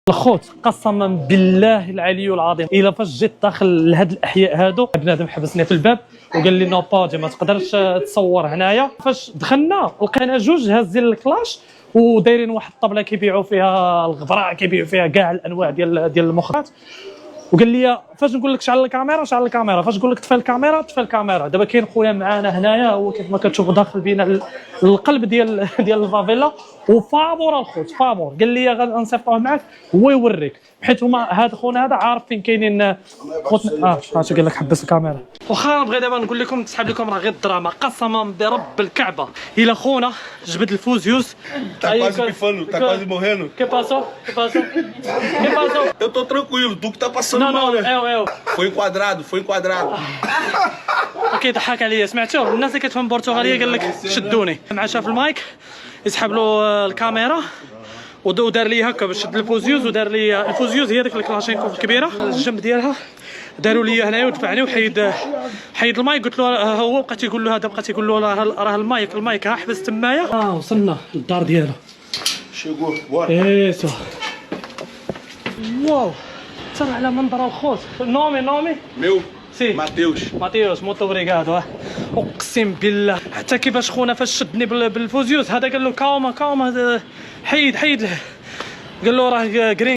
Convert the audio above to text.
الخوت قسما بالله العلي العظيم الا فاش جيت داخل لهاد الاحياء هادو بنادم حبسني في الباب وقال لي نو باجي ما تقدرش تصور هنايا. فاش دخلنا لقينا جوج هازين الكلاش ودايرين واحد الطبله كيبيعوا فيها الغبراء، كيبيعوا فيها كاع الانواع ديال المخدرات. وقال لي فاش نقول لك شعل الكاميرا شعل الكاميرا، فاش نقول لك طفي الكاميرا طفي الكاميرا. دابا كاين خويا معانا هنايا هو كيف ما كتشوفوا داخل بينا القلب ديال الفافيلا وفابور الخوت فابور. قال لي غنصيفطوه معاك هو يوريك، حيت هما هذا خونا هذا عارف فين كاينين خوتنا. اش قال لك حبس الكاميرا. واخا نبغي دابا نقول لكم تسحب لكم راه غير الدراما قسما برب الكعبه. الا خونا جبد الفوزيوس Tá quase pifando, tá quase morrendo. Que passou? Que passou? Que passou? Eu tô tranquilo, tu que tá passando Não, mal, não, né? eu. Foi enquadrado, foi enquadrado. كيضحك عليا. سمعتوا الناس اللي كتفهم برتغاليه قال لك شدوني مع شاف المايك يسحب له الكاميرا ودار لي هكا باش شد الفوزيوز ودار لي الفوزيوز هي ديك الكلاشينكوف الكبيره الجنب ديالها داروا لي هنايا ودفعني وحيد المايك. قلت له هو بقى تيقول له هذا بقى تيقول له راه المايك ها حبس تمايا. وصلنا للدار ديالو. Chegou, bora. ايسو واو ترى على منظر الخوت. نومي Meu, سي Matheus. ماتيوس موتو اوبريغادو. اقسم بالله حتى كيفاش خونا فاش شدني بالفوزيوس هذا قال له كاوما حيد له، قال له راه جرين